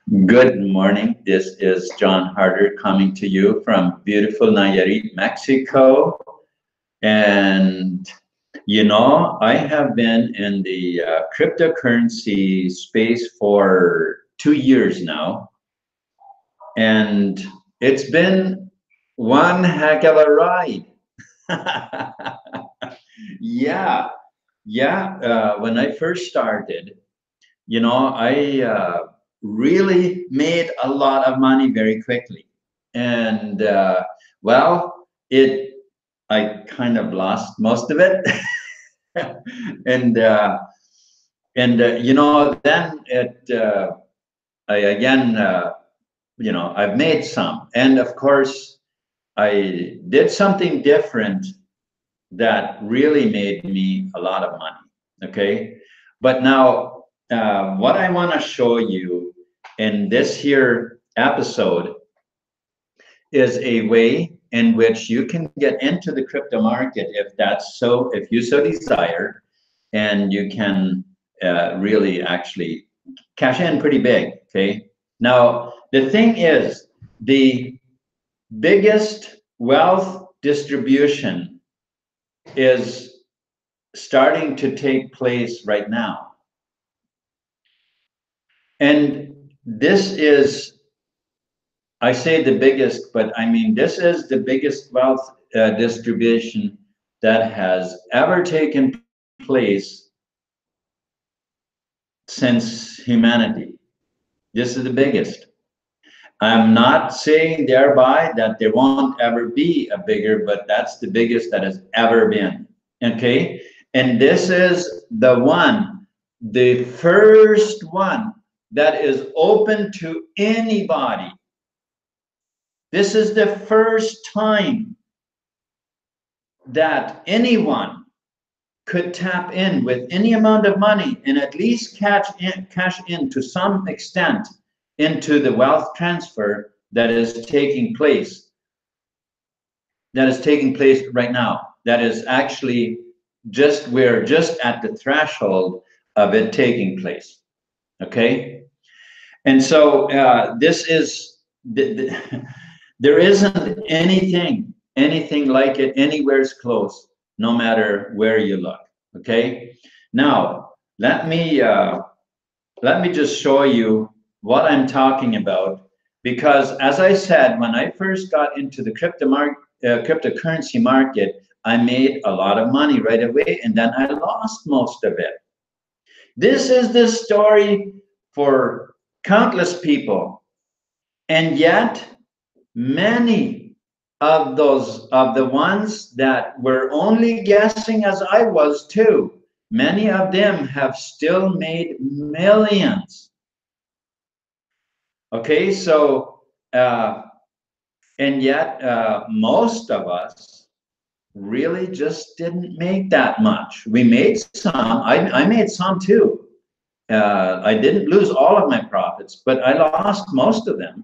Good morning. This is John Harder coming to you from beautiful Nayarit, Mexico. And I have been in the cryptocurrency space for 2 years now. And it's been one heck of a ride. Yeah, yeah. When I first started, I really made a lot of money very quickly. And well, it I kind of lost most of it. and then I again, I've made some. And of course, I did something different that really made me a lot of money. Okay. But now, what I want to show you in this here episode is a way in which you can get into the crypto market if you so desire, and you can really actually cash in pretty big. Okay. Now, the thing is, the biggest wealth distribution is starting to take place right now. And this is, I say the biggest, but I mean, this is the biggest wealth distribution that has ever taken place since humanity. This is the biggest. I'm not saying thereby that there won't ever be a bigger, but that's the biggest that has ever been. Okay. And this is the first one that is open to anybody. This is the first time that anyone could tap in with any amount of money and at least cash in to some extent into the wealth transfer that is taking place. That is taking place right now. That is actually we're just at the threshold of it taking place. Okay. And so this is, there isn't anything like it anywhere close, no matter where you look. Okay. Now, let me just show you what I'm talking about, because as I said, when I first got into the cryptocurrency market, I made a lot of money right away, and then I lost most of it. This is the story for countless people, and yet many of the ones that were only guessing, as I was too, many of them have still made millions. Okay, so and yet most of us really just didn't make that much. We made some. I made some too. I didn't lose all of my profits, but I lost most of them.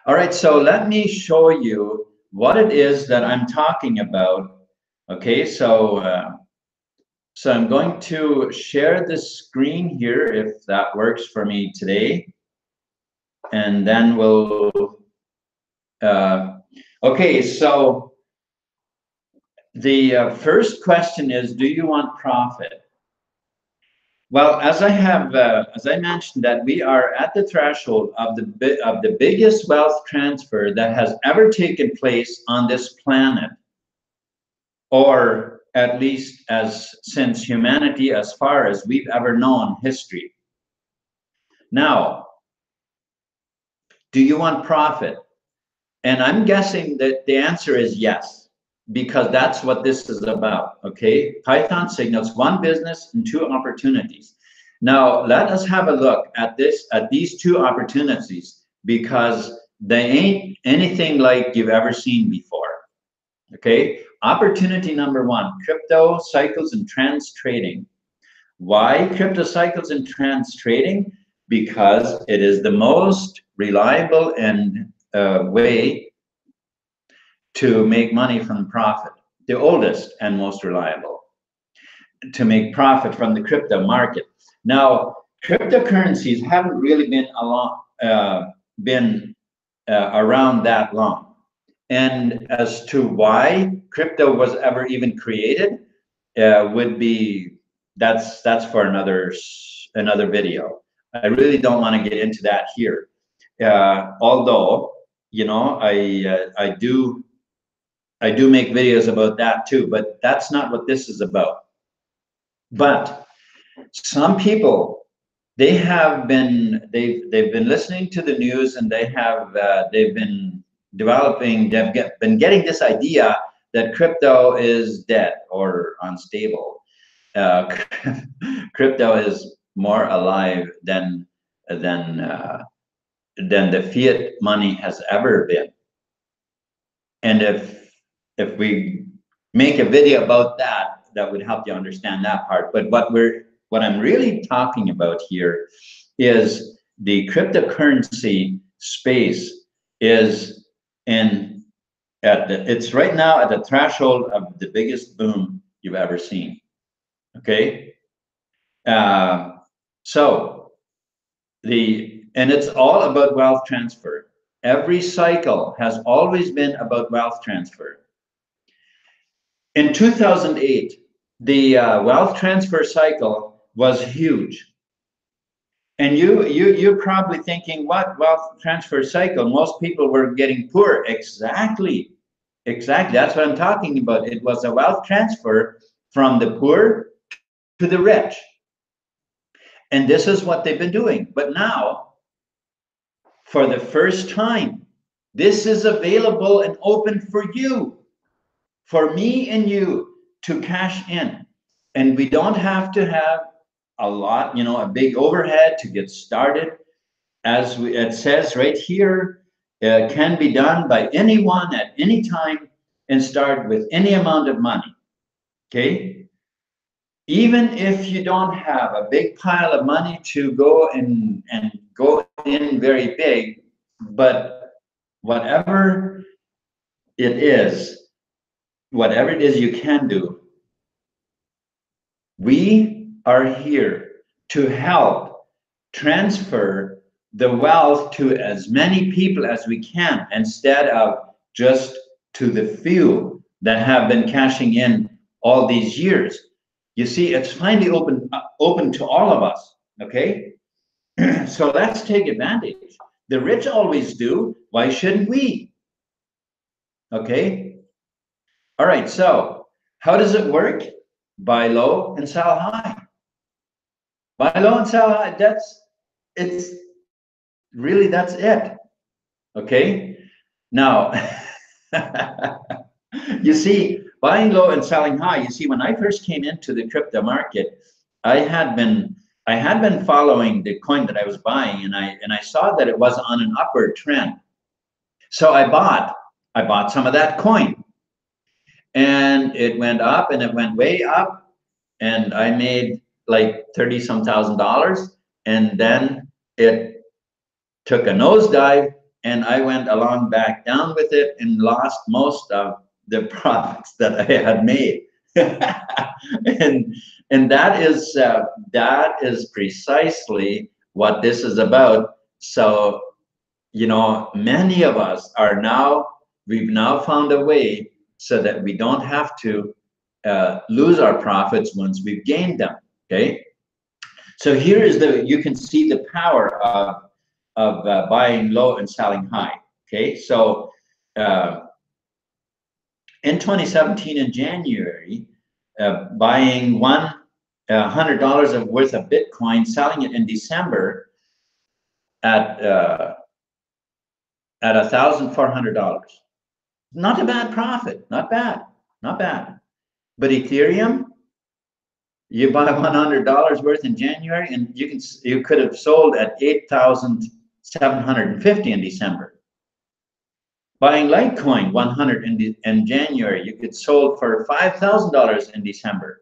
All right, so let me show you what it is that I'm talking about. Okay, so I'm going to share the screen here if that works for me today, and then we'll. Okay, so the first question is, do you want profit? Well, as I mentioned, that we are at the threshold of the biggest wealth transfer that has ever taken place on this planet, or at least since humanity, as far as we've ever known history. Now, do you want profit? And I'm guessing that the answer is yes, because that's what this is about. Okay, Python signals one business and two opportunities. Now let us have a look at these two opportunities, because they ain't anything like you've ever seen before. Okay, opportunity number one: crypto cycles and trends trading. Why crypto cycles and trends trading? Because it is the most reliable and way to make money from profit, the oldest and most reliable to make profit from the crypto market. Now, cryptocurrencies haven't really been around that long. And as to why crypto was ever even created, would be that's for another video. I really don't want to get into that here. Although, you know, I do make videos about that too, but that's not what this is about. But some people, they've been listening to the news, and they've been getting this idea that crypto is dead or unstable. Crypto is more alive than the fiat money has ever been. And if we make a video about that, that would help you understand that part. But what I'm really talking about here is the cryptocurrency space is it's right now at the threshold of the biggest boom you've ever seen. Okay, so and it's all about wealth transfer. Every cycle has always been about wealth transfer. In 2008, the wealth transfer cycle was huge. And you're probably thinking, what wealth transfer cycle? Most people were getting poor. Exactly. That's what I'm talking about. It was a wealth transfer from the poor to the rich. And this is what they've been doing. But now, for the first time, this is available and open for you, for me and you to cash in. And we don't have to have a lot, a big overhead to get started. As it says right here, can be done by anyone at any time and start with any amount of money. Okay? Even if you don't have a big pile of money to go and go in very big, but whatever it is you can do, we are here to help transfer the wealth to as many people as we can, instead of just to the few that have been cashing in all these years. You see, it's finally open to all of us, okay? So let's take advantage. The rich always do. Why shouldn't we? Okay? All right, so how does it work? Buy low and sell high. Buy low and sell high. That's it. Okay? Now, you see, buying low and selling high. You see, when I first came into the crypto market, I had been following the coin that I was buying, and I saw that it was on an upward trend. So I bought some of that coin, and it went up, and it went way up, and I made like $30-some thousand, and then it took a nosedive, and I went along back down with it and lost most of the profits that I had made. and that is precisely what this is about. So, many of us we've now found a way so that we don't have to lose our profits once we've gained them. Okay, so here is you can see the power of buying low and selling high. Okay, so in 2017, in January, buying $100 of worth of Bitcoin, selling it in December at $1,400. Not a bad profit. Not bad. But Ethereum, you buy $100 worth in January, and you could have sold at $8,750 in December. Buying Litecoin 100 in January, you could sold for $5,000 in December.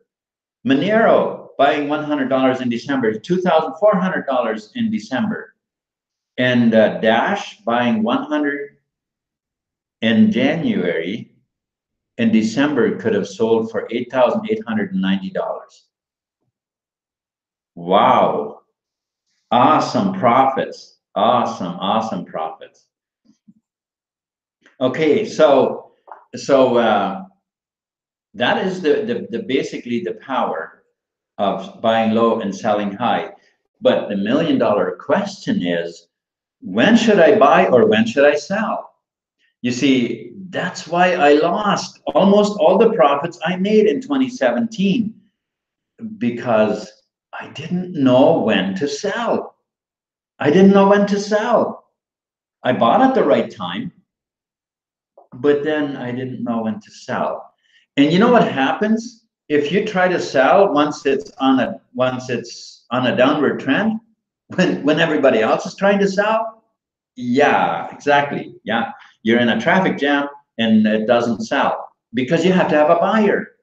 Monero, buying $100 in December, $2,400 in December. And Dash, buying 100 in January, in December could have sold for $8,890. Wow. Awesome profits. Awesome profits. Okay, so that is the basically the power of buying low and selling high. But the $1 million question is, when should I buy or when should I sell? You see, that's why I lost almost all the profits I made in 2017, because I didn't know when to sell. I didn't know when to sell. I bought at the right time, but then I didn't know when to sell. And you know what happens if you try to sell once it's on a downward trend, when everybody else is trying to sell? Yeah, exactly. Yeah, you're in a traffic jam and it doesn't sell because you have to have a buyer.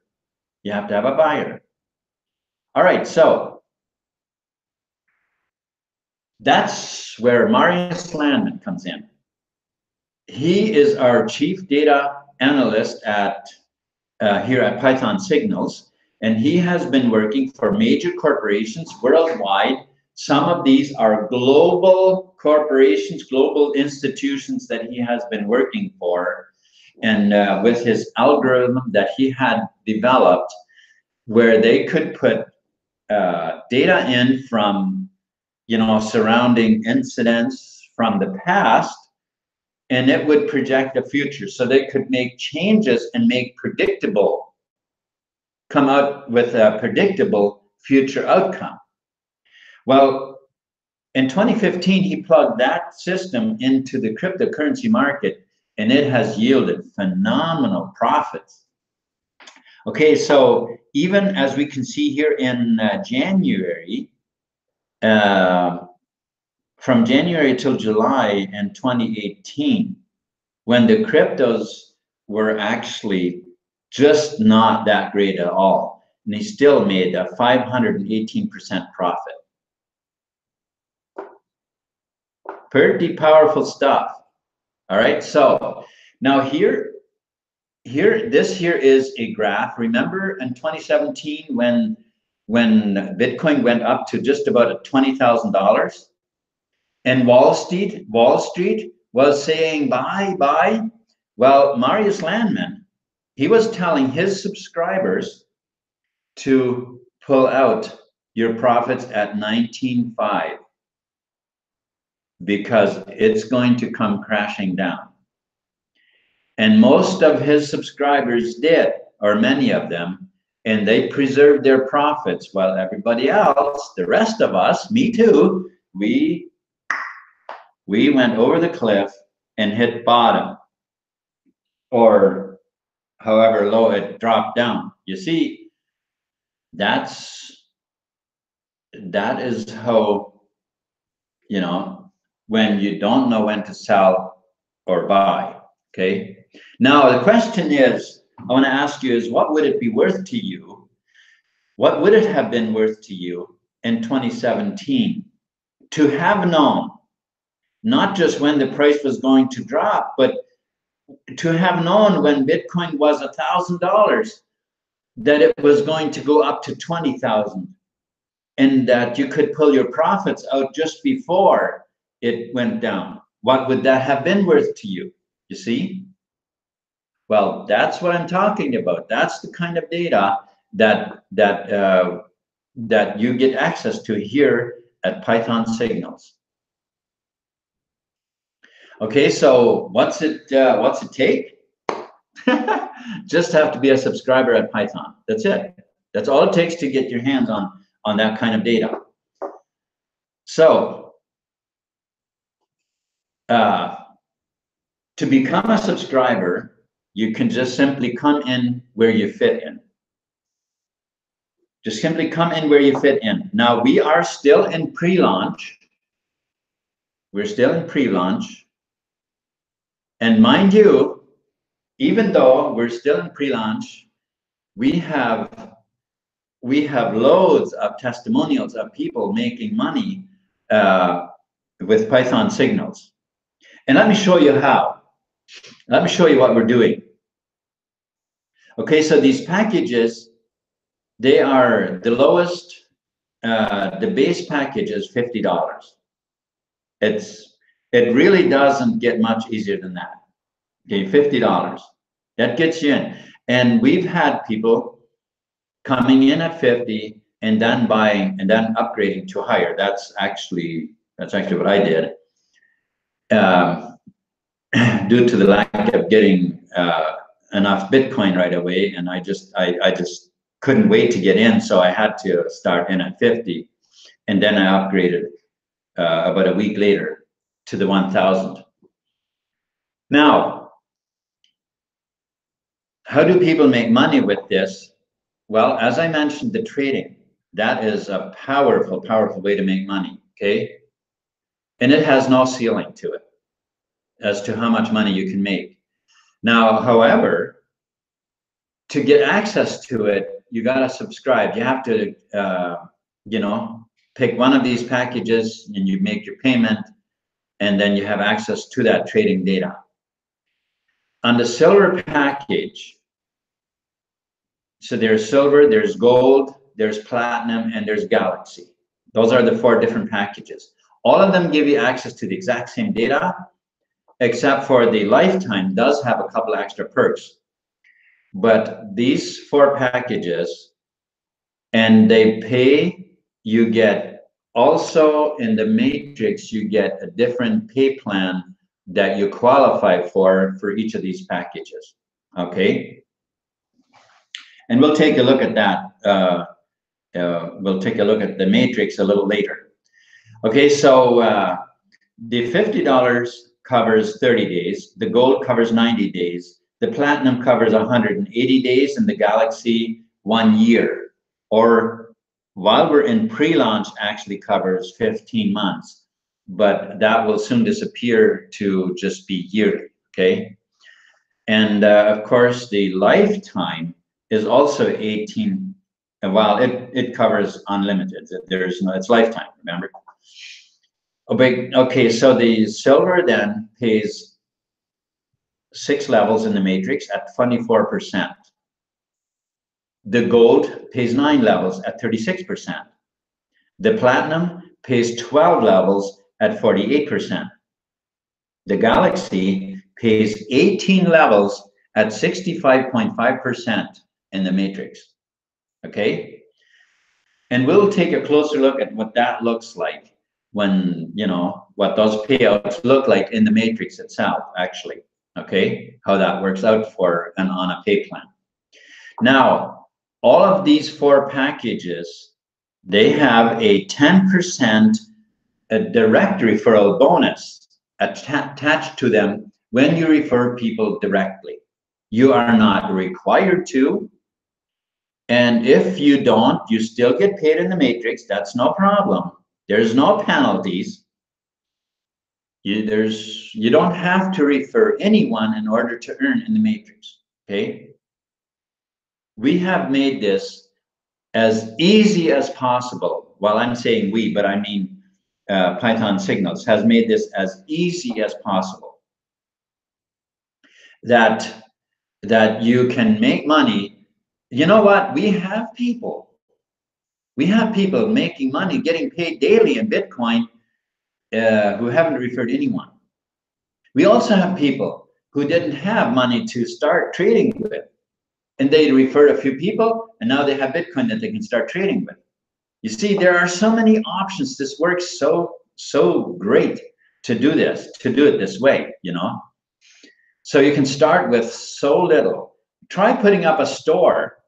You have to have a buyer. All right, so that's where Marius Landman comes in. He is our chief data analyst at here at Python Signals, and he has been working for major corporations worldwide. Some of these are global corporations, global institutions that he has been working for, and with his algorithm that he had developed, where they could put data in from, surrounding incidents from the past, and it would project the future. So they could make changes and come out with a predictable future outcome. Well, in 2015, he plugged that system into the cryptocurrency market, and it has yielded phenomenal profits. Okay, so even as we can see here in January, from January till July in 2018, when the cryptos were actually just not that great at all, and he still made a 518% profit. Pretty powerful stuff. All right, so now this here is a graph. Remember in 2017 when Bitcoin went up to just about $20,000, and Wall Street was saying buy. Well, Marius Landman, he was telling his subscribers to pull out your profits at 19.5 because it's going to come crashing down. And most of his subscribers did, or many of them, and they preserved their profits while everybody else, the rest of us, me too, we went over the cliff and hit bottom, or however low it dropped down. You see, that is how, when you don't know when to sell or buy. Okay. Now the question is, I want to ask you is, what would it be worth to you? What would it have been worth to you in 2017 to have known, not just when the price was going to drop, but to have known when Bitcoin was $1,000 that it was going to go up to 20,000, and that you could pull your profits out just before it went down? What would that have been worth to you? You see? Well, that's what I'm talking about. That's the kind of data that you get access to here at Python Signals. Okay, so what's it take? Just have to be a subscriber at Python. That's it. That's all it takes to get your hands on that kind of data. So to become a subscriber, you can just simply come in where you fit in. Just simply come in where you fit in. Now, we are still in pre-launch. We're still in pre-launch. And mind you, even though we're still in pre-launch, we have loads of testimonials of people making money with Python Signals. And let me show you how. Let me show you what we're doing. Okay, so these packages, they are the lowest the base package is $50. It really doesn't get much easier than that. Okay, $50. That gets you in. And we've had people coming in at 50 and then buying and then upgrading to higher. That's actually what I did. Due to the lack of getting enough Bitcoin right away, and I just couldn't wait to get in, so I had to start in at 50, and then I upgraded about a week later to the 1,000. Now, how do people make money with this? Well, as I mentioned, the trading, that is a powerful, powerful way to make money, okay? And it has no ceiling to it as to how much money you can make. Now, however, to get access to it, you got to subscribe. You have to, pick one of these packages and you make your payment, and then you have access to that trading data. On the silver package, so there's silver, there's gold, there's platinum, and there's galaxy. Those are the 4 different packages. All of them give you access to the exact same data, except for the lifetime does have a couple extra perks. But these 4 packages, and they pay, you get also in the matrix, you get a different pay plan that you qualify for each of these packages, okay? And we'll take a look at that. We'll take a look at the matrix a little later. Okay, so the $50 covers 30 days, the gold covers 90 days, the platinum covers 180 days, and the galaxy 1 year, or while we're in pre-launch actually covers 15 months, but that will soon disappear to just be yearly, okay? And of course, the lifetime is also 18, while it covers unlimited. There's no, it's lifetime, remember? Okay, so the silver then pays 6 levels in the matrix at 24%. The gold pays 9 levels at 36%. The platinum pays 12 levels at 48%. The galaxy pays 18 levels at 65.5% in the matrix, okay? And we'll take a closer look at what that looks like when, what those payouts look like in the matrix itself, actually, okay? How that works out on a pay plan. Now, all of these 4 packages, they have a 10% direct referral bonus attached to them when you refer people directly. You are not required to, and if you don't, you still get paid in the matrix. That's no problem. There's no penalties. You don't have to refer anyone in order to earn in the matrix, okay? We have made this as easy as possible. Well, I'm saying we, but I mean Python Signals has made this as easy as possible, that you can make money. You know what? We have people making money, getting paid daily in Bitcoin who haven't referred anyone. We also have people who didn't have money to start trading with, and they referred a few people, and now they have Bitcoin that they can start trading with. You see, there are so many options. This works so great to do it this way, So you can start with so little. Try putting up a store,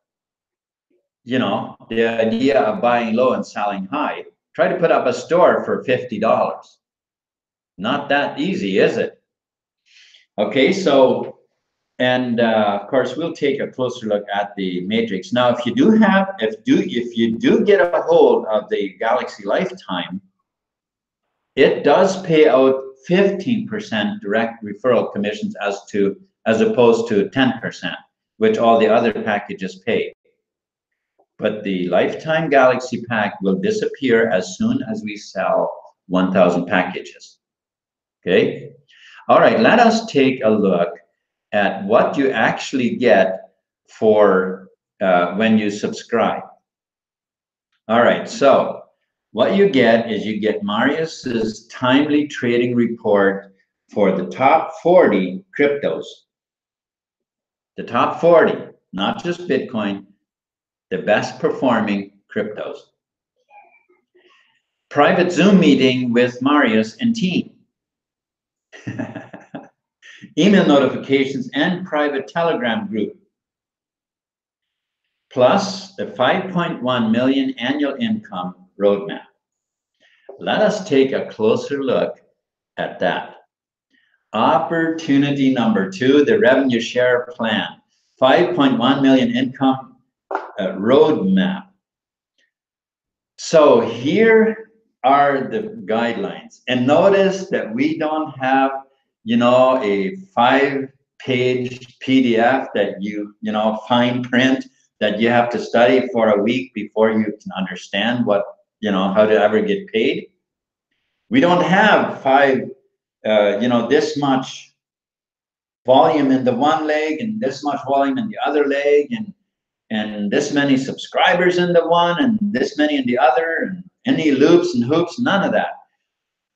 the idea of buying low and selling high. Try to put up a store for $50. Not that easy, is it? Okay, so, and of course, we'll take a closer look at the matrix. Now, if you do get a hold of the Galaxy Lifetime, it does pay out 15% direct referral commissions as opposed to 10%, which all the other packages pay. But the Lifetime Galaxy pack will disappear as soon as we sell 1,000 packages. Okay? All right, let us take a look at what you actually get for when you subscribe. All right, so What you get is you get Marius's timely trading report for the top 40 cryptos. The top 40, not just Bitcoin, the best performing cryptos. Private Zoom meeting with Marius and team. Email notifications and private Telegram group. Plus the 5.1 million annual income roadmap. Let us take a closer look at that. Opportunity number 2, the revenue share plan. 5.1 million income roadmap. So here are the guidelines. And notice that we don't have, you know, a 5-page PDF that you know, fine print that you have to study for a week before you can understand what, you know, how to ever get paid. We don't have you know, this much volume in the one leg and this much volume in the other leg, and this many subscribers in the one and this many in the other, and any loops and hoops, none of that.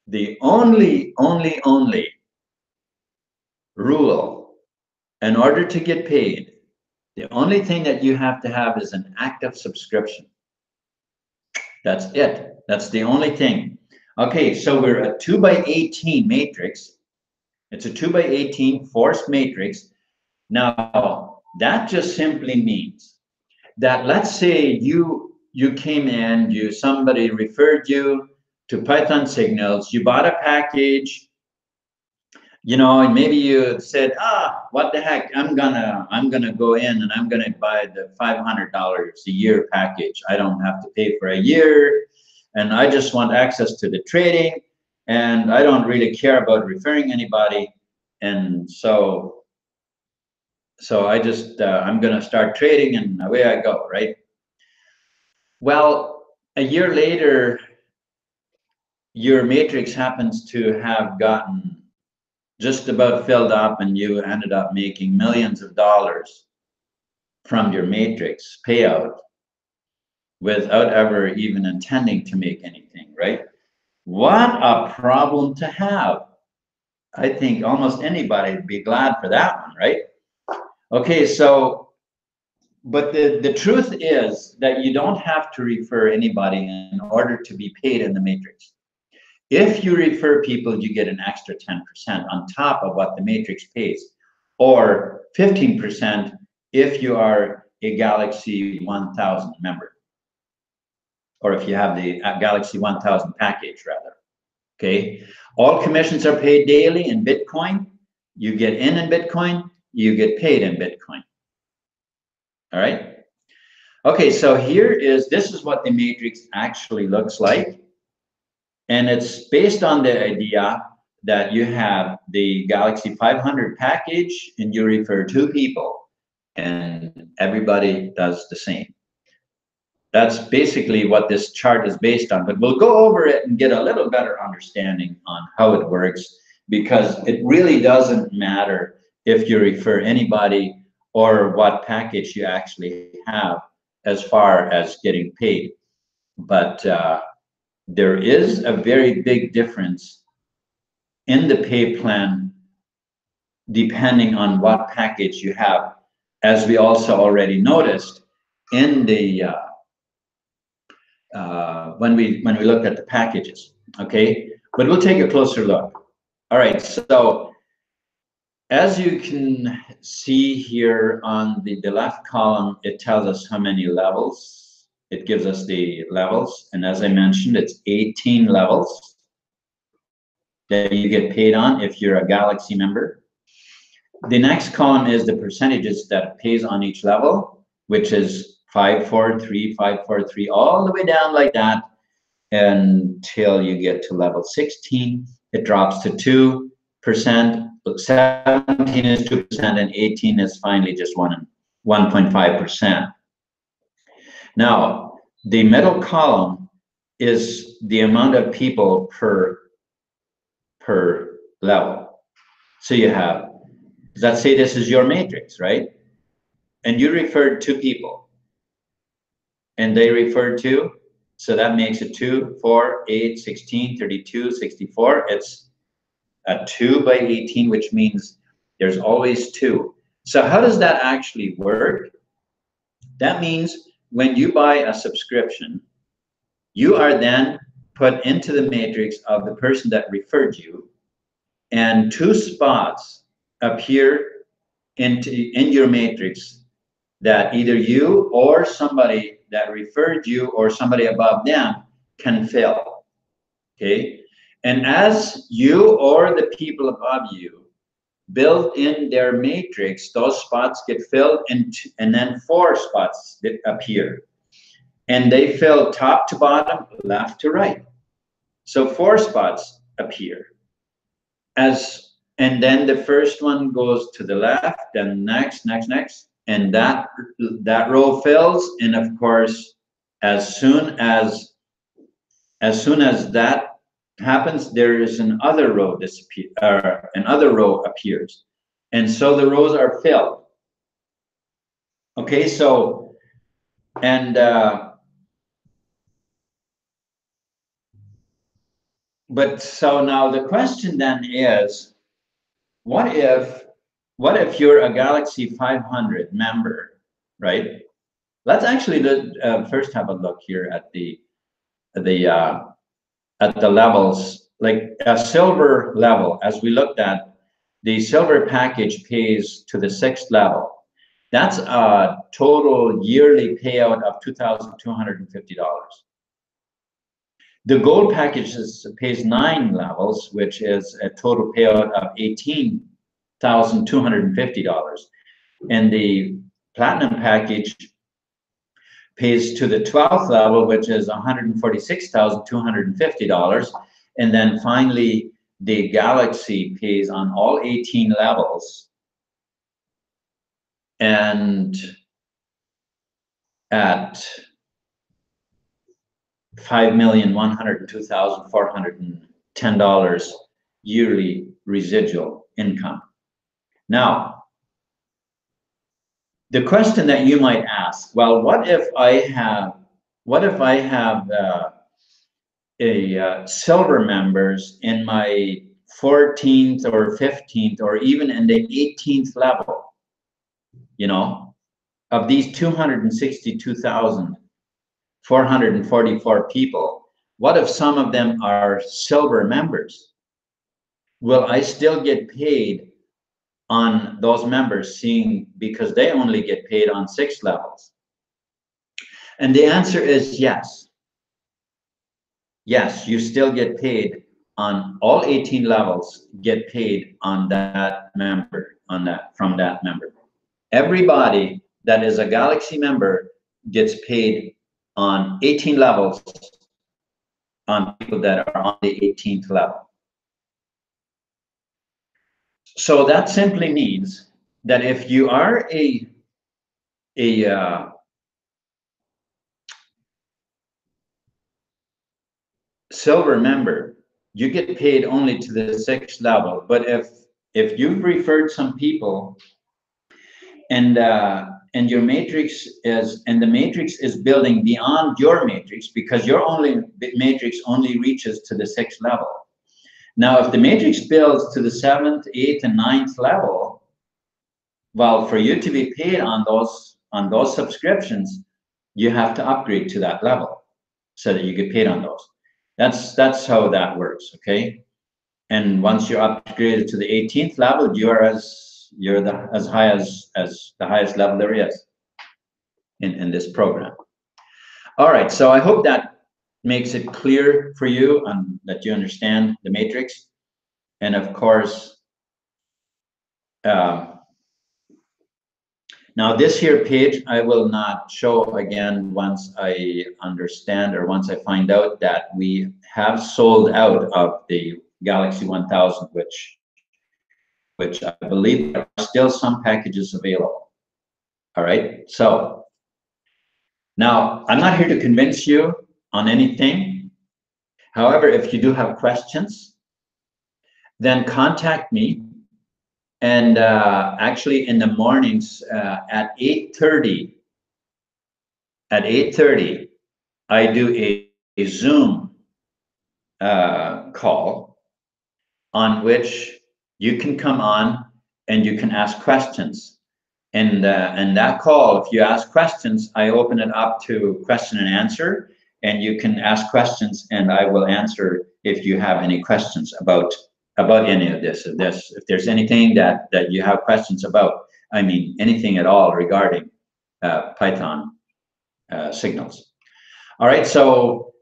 The only rule in order to get paid, the only thing that you have to have is an active subscription. That's it. That's the only thing. Okay, so we're a 2x18 matrix. It's a 2x18 forced matrix. Now, that just simply means that, let's say you came in, somebody referred you to Python Signals, you bought a package, you know, and maybe you said, what the heck, I'm gonna go in and I'm gonna buy the $500 a year package. I don't have to pay for a year, and I just want access to the trading, and I don't really care about referring anybody, and so I just I'm gonna start trading, and away I go, right? Well, a year later, your matrix happens to have gotten just about filled up, and you ended up making millions of dollars from your matrix payout without ever even intending to make anything, right? What a problem to have. I think almost anybody would be glad for that one, right? Okay, so, but the truth is that you don't have to refer anybody in order to be paid in the matrix. If you refer people, you get an extra 10% on top of what the matrix pays, or 15% if you are a Galaxy 1000 member, or if you have the Galaxy 1000 package, rather. Okay, all commissions are paid daily in Bitcoin. You get in Bitcoin, you get paid in Bitcoin. All right. Okay, so this is what the matrix actually looks like. And it's based on the idea that you have the Galaxy 500 package and you refer 2 people and everybody does the same. That's basically what this chart is based on, but we'll go over it and get a little better understanding on how it works, because it really doesn't matter if you refer anybody or what package you actually have as far as getting paid. But there is a very big difference in the pay plan depending on what package you have, as we also already noticed in the when we looked at the packages. Okay, but we'll take a closer look. All right, so as you can see here on the left column, it tells us how many levels. It gives us the levels, and as I mentioned, it's 18 levels that you get paid on if you're a Galaxy member. The next column is the percentages that it pays on each level, which is 543, 543, all the way down like that until you get to level 16. It drops to 2%, 17 is 2%, and 18 is finally just 1.5%. Now, the middle column is the amount of people per level. So you have, let's say this is your matrix, right? And you referred 2 people, and they referred 2, So that makes it 2, 4, 8, 16, 32, 64. It's a 2 by 18, which means there's always 2. So how does that actually work? That means when you buy a subscription, you are then put into the matrix of the person that referred you, and 2 spots appear in your matrix that either you or somebody that referred you or somebody above them can fill, okay? And as you or the people above you build in their matrix, those spots get filled, and then 4 spots that appear. And they fill top to bottom, left to right. So 4 spots appear. And then the first one goes to the left, then next, and that row fills. And of course, as soon as that happens, there is another row appears, and so the rows are filled. Okay, so but so now the question then is, what if you're a Galaxy 500 member, right? Let's actually first have a look here at the levels, like a silver level. As we looked at, the silver package pays to the 6th level. That's a total yearly payout of $2,250. The gold package pays 9 levels, which is a total payout of $18,250. And the platinum package pays to the 12th level, which is $146,250. And then finally, the Galaxy pays on all 18 levels and at $5,102,410 yearly residual income. Now, the question that you might ask, well, what if I have silver members in my 14th or 15th or even in the 18th level, you know, of these 262,444 people, what if some of them are silver members? Will I still get paid on those members, because they only get paid on 6 levels? And the answer is yes. Yes, you still get paid on all 18 levels, get paid on that member, from that member. Everybody that is a Galaxy member gets paid on 18 levels on people that are on the 18th level. So that simply means that if you are a silver member, you get paid only to the 6th level. But if you've referred some people and your matrix is building beyond your matrix, because your matrix only reaches to the 6th level. Now, if the matrix builds to the 7th, 8th, and 9th level, well, for you to be paid on those subscriptions, you have to upgrade to that level so that you get paid on those. That's how that works, okay? And once you're upgraded to the 18th level, you're as high as the highest level there is in this program. All right, so I hope that makes it clear for you and that you understand the matrix. And of course, now this here page I will not show again once I understand, or once I find out that we have sold out of the Galaxy 1000, which I believe there are still some packages available. All right, so now I'm not here to convince you on anything. However, if you do have questions, then contact me. And actually in the mornings at 8:30, I do a Zoom call on which you can come on and you can ask questions. And that call, if you ask questions, I open it up to question and answer, and you can ask questions and I will answer if you have any questions about any of this. If there's anything that you have questions about, I mean, anything at all regarding Python signals. All right, so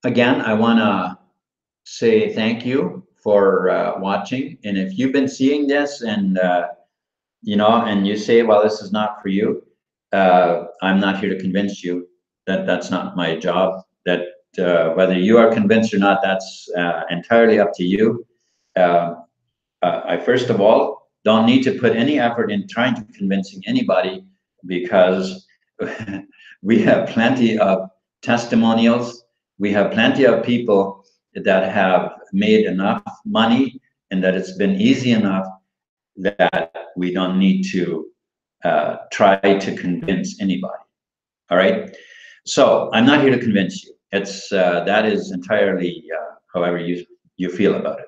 again, I want to say thank you for watching. And if you've been seeing this and you know, and you say, well, this is not for you, I'm not here to convince you. That's not my job. That whether you are convinced or not, that's entirely up to you. I first of all don't need to put any effort in trying to convincing anybody, because we have plenty of testimonials. We have plenty of people that have made enough money and that it's been easy enough that we don't need to try to convince anybody. All right. So I'm not here to convince you. It's that is entirely however you feel about it.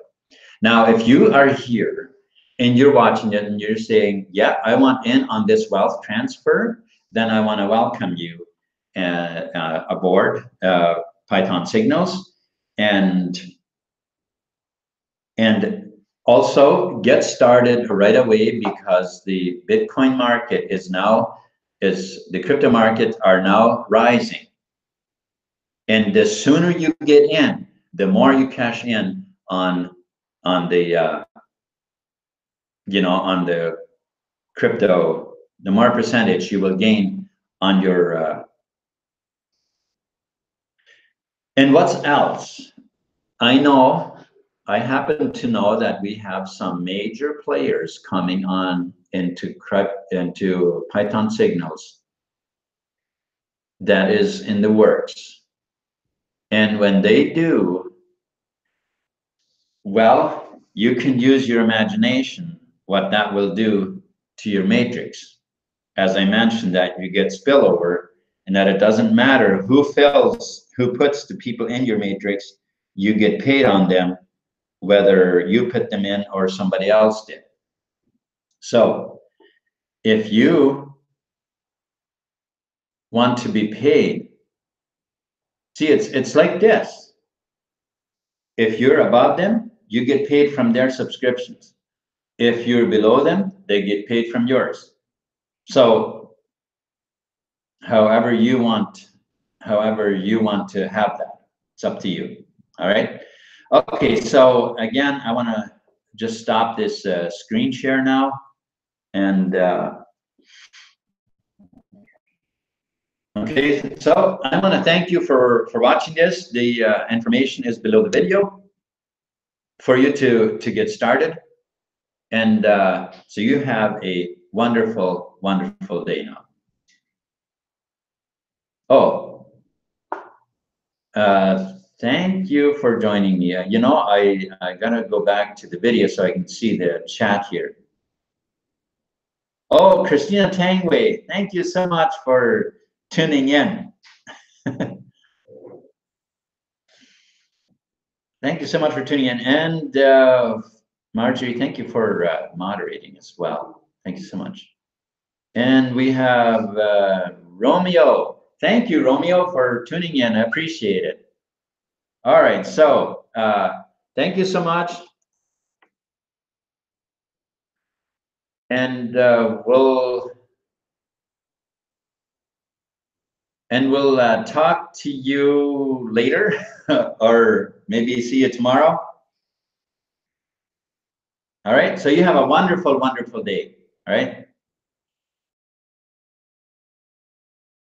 Now, if you are here and you're watching it and you're saying, yeah, I want in on this wealth transfer, then I want to welcome you aboard Python Signals, and also get started right away, because the Bitcoin market the crypto markets are now rising. And the sooner you get in, the more you cash in on the on the crypto, the more percentage you will gain on your and what's else? I happen to know that we have some major players coming on into Python Signals that is in the works. And when they do, well, you can use your imagination what that will do to your matrix. As I mentioned, that you get spillover, and that it doesn't matter who puts the people in your matrix, you get paid on them, whether you put them in or somebody else did. So if you want to be paid, see, it's like this. If you're above them, you get paid from their subscriptions. If you're below them, they get paid from yours. So however you want to have that, it's up to you. All right. Okay, so again, I want to just stop this screen share now, and okay, so I want to thank you for watching this. The information is below the video for you to get started, and so you have a wonderful, wonderful day now. Oh, thank you for joining me. You know, I gotta go back to the video so I can see the chat here. Oh, Christina Tangway, thank you so much for tuning in. Thank you so much for tuning in. And Marjorie, thank you for moderating as well. Thank you so much. And we have Romeo. Thank you, Romeo, for tuning in. I appreciate it. All right, so thank you so much. And we'll talk to you later, or maybe see you tomorrow. All right, so you have a wonderful, wonderful day. All right.